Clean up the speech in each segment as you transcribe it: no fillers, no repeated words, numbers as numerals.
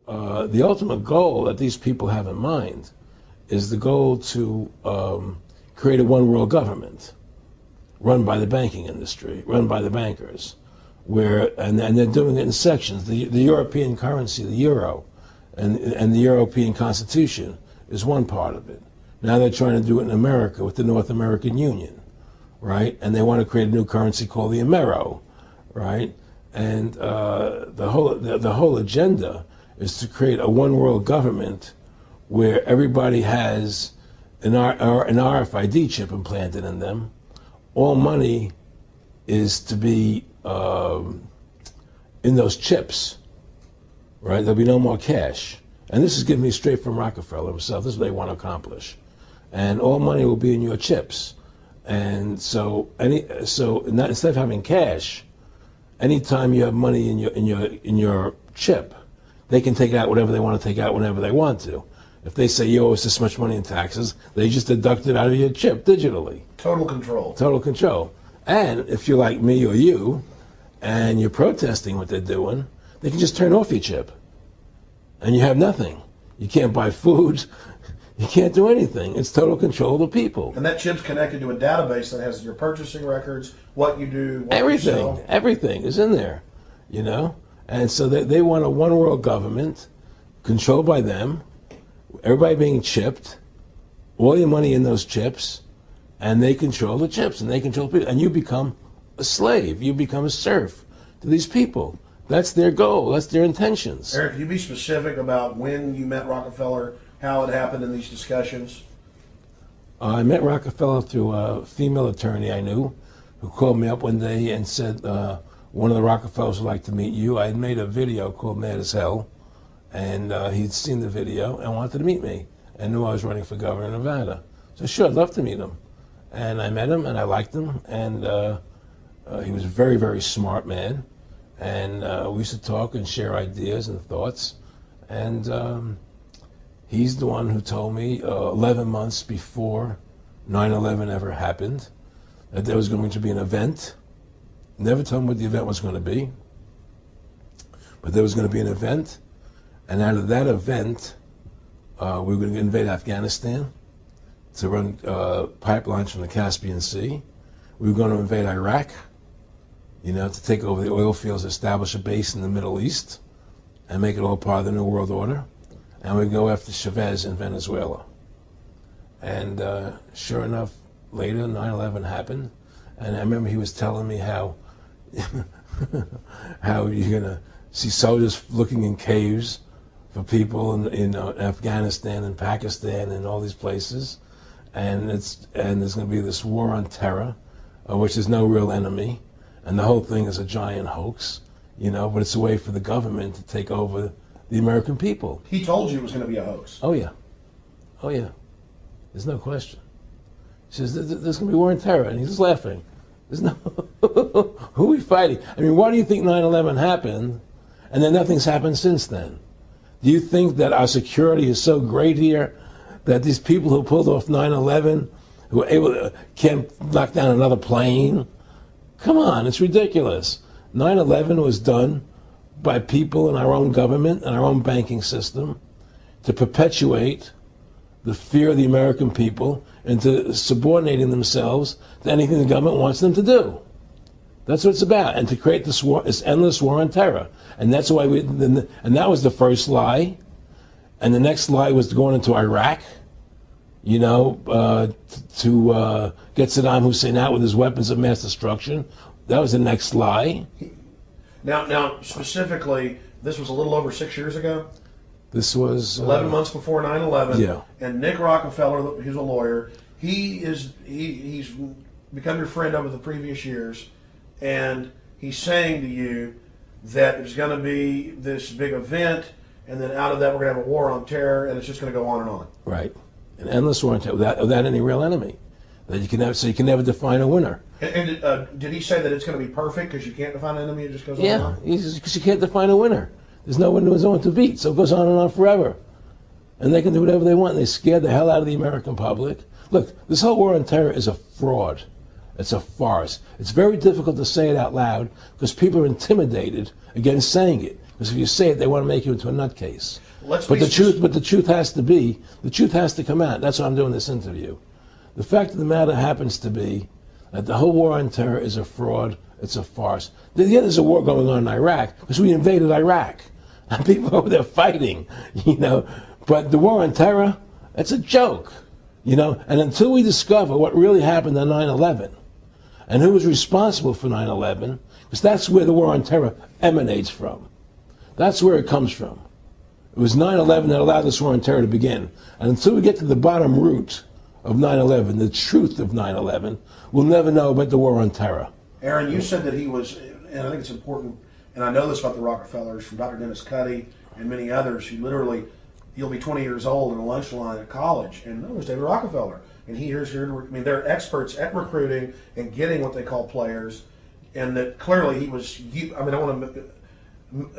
the ultimate goal that these people have in mind is the goal to create a one world government run by the banking industry, run by the bankers, and they're doing it in sections. The European currency, the euro, and the European Constitution is one part of it. Now they're trying to do it in America with the North American Union, right? And they want to create a new currency called the Amero, right? And the whole agenda is to create a one world government where everybody has an RFID chip implanted in them. All money is to be in those chips, right? There'll be no more cash. And this is given me straight from Rockefeller himself. This is what they want to accomplish. And all money will be in your chips. And so instead of having cash, anytime you have money in your chip, they can take out whatever they want to take out whenever they want to. If they say you owe us this much money in taxes, they just deduct it out of your chip digitally. Total control. Total control. And if you're like me or you, and you're protesting what they're doing, they can just turn off your chip. And you have nothing. You can't buy food. You can't do anything. It's total control of the people. And that chip's connected to a database that has your purchasing records, what you do, what everything, you sell. Everything is in there, you know? And so they want a one world government controlled by them, everybody being chipped, all your money in those chips, and they control the chips, and they control people. And you become a slave. You become a serf to these people. That's their goal. That's their intentions. Eric, can you be specific about when you met Rockefeller, how it happened in these discussions? I met Rockefeller through a female attorney I knew who called me up one day and said, one of the Rockefellers would like to meet you. I had made a video called Mad as Hell, and he'd seen the video and wanted to meet me and knew I was running for governor of Nevada. So sure, I'd love to meet him. And I met him and I liked him, and he was a very, very smart man. And we used to talk and share ideas and thoughts. And he's the one who told me 11 months before 9/11 ever happened that there was going to be an event. Never told me what the event was going to be, but there was going to be an event. And out of that event, we were going to invade Afghanistan to run pipelines from the Caspian Sea. We were going to invade Iraq, you know, to take over the oil fields, establish a base in the Middle East, and make it all part of the New World Order. And we'd go after Chavez in Venezuela. And sure enough, later 9/11 happened. And I remember he was telling me how how you're going to see soldiers looking in caves for people in Afghanistan and Pakistan and all these places. And there's going to be this war on terror, which is no real enemy. And the whole thing is a giant hoax, you know, but it's a way for the government to take over the American people. He told you it was going to be a hoax. Oh, yeah. Oh, yeah. There's no question. He says, there's going to be war on terror. And he's just laughing. There's no, who are we fighting? I mean, why do you think 9/11 happened and then nothing's happened since then? Do you think that our security is so great here that these people who pulled off 9/11, who were able to, can't knock down another plane? Come on, it's ridiculous. 9/11 was done by people in our own government and our own banking system to perpetuate the fear of the American people into subordinating themselves to anything the government wants them to do. That's what it's about, and to create this war, this endless war on terror. And that's why and that was the first lie. And the next lie was going into Iraq, you know, to get Saddam Hussein out with his weapons of mass destruction. That was the next lie. Now, specifically, this was a little over 6 years ago? This was 11 months before 9/11. Yeah. And Nick Rockefeller, who's a lawyer, he's become your friend over the previous years, and he's saying to you that there's going to be this big event, and then out of that we're going to have a war on terror, and it's just going to go on and on. Right, an endless war on terror without any real enemy. That you can never, so you can never define a winner. And did he say that it's going to be perfect because you can't define an enemy? It just goes on and on? Yeah, because you can't define a winner. There's no one to beat, so it goes on and on forever. And they can do whatever they want. They scare the hell out of the American public. Look, this whole war on terror is a fraud. It's a farce. It's very difficult to say it out loud because people are intimidated against saying it. Because if you say it, they want to make you into a nutcase. But the truth has to come out. That's why I'm doing this interview. The fact of the matter happens to be that the whole war on terror is a fraud. It's a farce. Yeah, there's a war going on in Iraq because we invaded Iraq. And people over there fighting, But the war on terror, it's a joke, And until we discover what really happened on 9/11 and who was responsible for 9/11, because that's where the war on terror emanates from. That's where it comes from. It was 9/11 that allowed this war on terror to begin. And until we get to the bottom root of 9/11, the truth of 9/11, we'll never know about the war on terror. Aaron, you said that he was, and I think it's important, and I know this about the Rockefellers from Dr. Dennis Cuddy and many others who literally, you'll be 20 years old in a lunch line at college, and no, there's David Rockefeller. And they're experts at recruiting and getting what they call players, and that clearly he was, I want to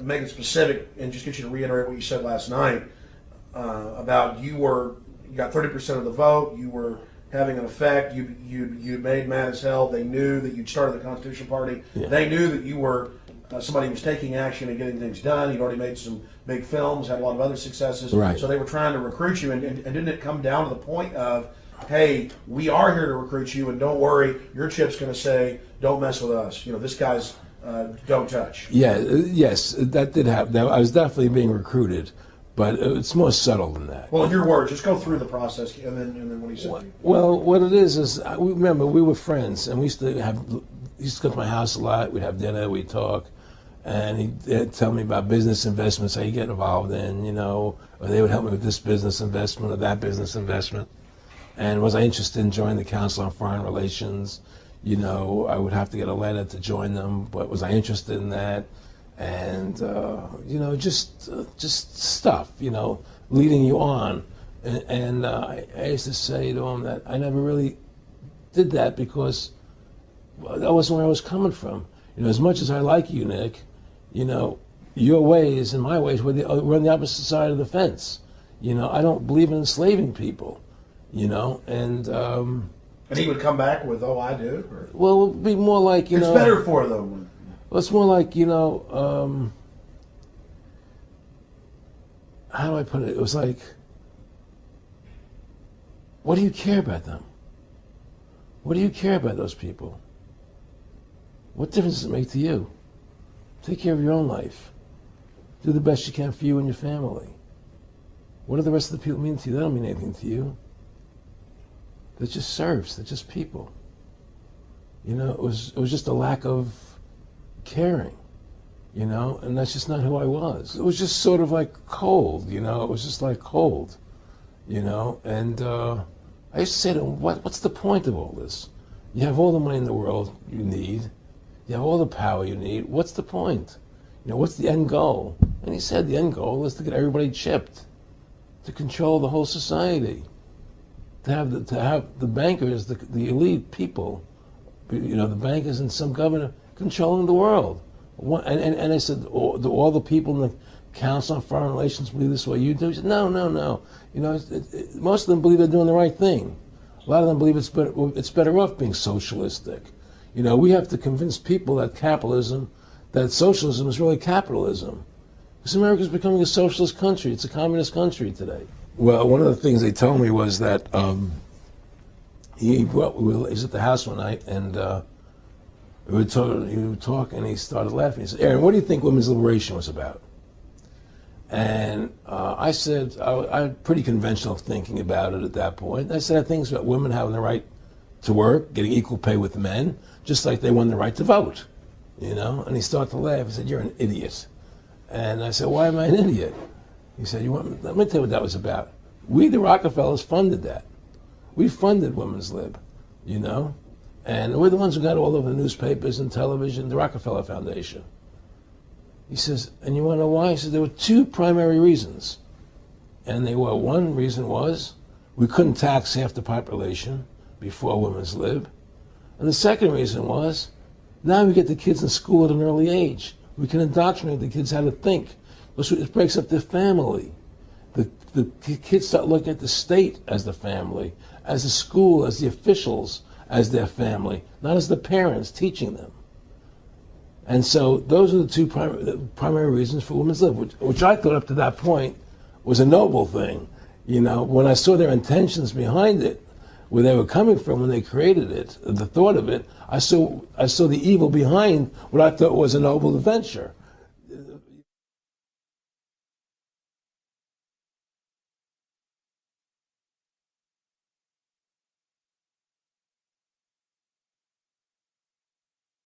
make it specific and just get you to reiterate what you said last night about you got 30% of the vote, you were having an effect, you made mad as hell, they knew that you'd started the Constitution Party, they knew that you were somebody who was taking action and getting things done, you'd already made some big films, had a lot of other successes, right. So they were trying to recruit you, and didn't it come down to the point of, hey, we are here to recruit you, and don't worry, your chip's going to say, don't mess with us, this guy's don't touch. Yeah, yes, that did happen. I was definitely being recruited, but it's more subtle than that. Well, in your words, just go through the process, and then what he said. Well, what it is remember we were friends, and we used to come to my house a lot. We'd have dinner, we'd talk, and he'd tell me about business investments I get involved in, or they would help me with this business investment or that business investment. And was I interested in joining the Council on Foreign Relations? I would have to get a letter to join them, but was I interested in that? And, just stuff, leading you on. And I used to say to him that I never really did that because that wasn't where I was coming from. As much as I like you, Nick, your ways and my ways we're on the opposite side of the fence. I don't believe in enslaving people, And he would come back with, oh, I do? Or? Well, it would be more like, It's better for them. Well, it's more like, how do I put it? It was like, what do you care about them? What do you care about those people? What difference does it make to you? Take care of your own life. Do the best you can for you and your family. What do the rest of the people mean to you? They don't mean anything to you. They're just serfs. They're just people. It was just a lack of caring, and that's just not who I was. It was just sort of like cold, it was just like cold, and I used to say to him, what's the point of all this? You have all the money in the world you need. You have all the power you need. What's the point? What's the end goal? And he said the end goal is to get everybody chipped, to control the whole society. To have the bankers, the elite people, the bankers and some governor controlling the world. And I said, do all the people in the Council on Foreign Relations believe this way you do? He said, no. Most of them believe they're doing the right thing. A lot of them believe it's better off being socialistic. We have to convince people that socialism is really capitalism. Because America's becoming a socialist country. It's a communist country today. Well, one of the things they told me was that he was at the house one night, and we would talk, and he started laughing. He said, Aaron, what do you think women's liberation was about? And I said, I had pretty conventional thinking about it at that point. I said, I think it's about women having the right to work, getting equal pay with men, just like they won the right to vote, And he started to laugh. He said, you're an idiot. And I said, why am I an idiot? He said, let me tell you what that was about. We, the Rockefellers, funded that. We funded Women's Lib, And we're the ones who got all over the newspapers and television, the Rockefeller Foundation. He says, and you want to know why? He said, there were two primary reasons. And one reason was we couldn't tax half the population before Women's Lib. And the second reason was now we get the kids in school at an early age. We can indoctrinate the kids how to think. It breaks up their family. The kids start looking at the state as the family, as the school, as the officials, as their family, not as the parents teaching them. And so those are the two primary reasons for women's lib, which I thought up to that point was a noble thing. You know, when I saw their intentions behind it, where they were coming from when they created it, the thought of it, I saw the evil behind what I thought was a noble adventure.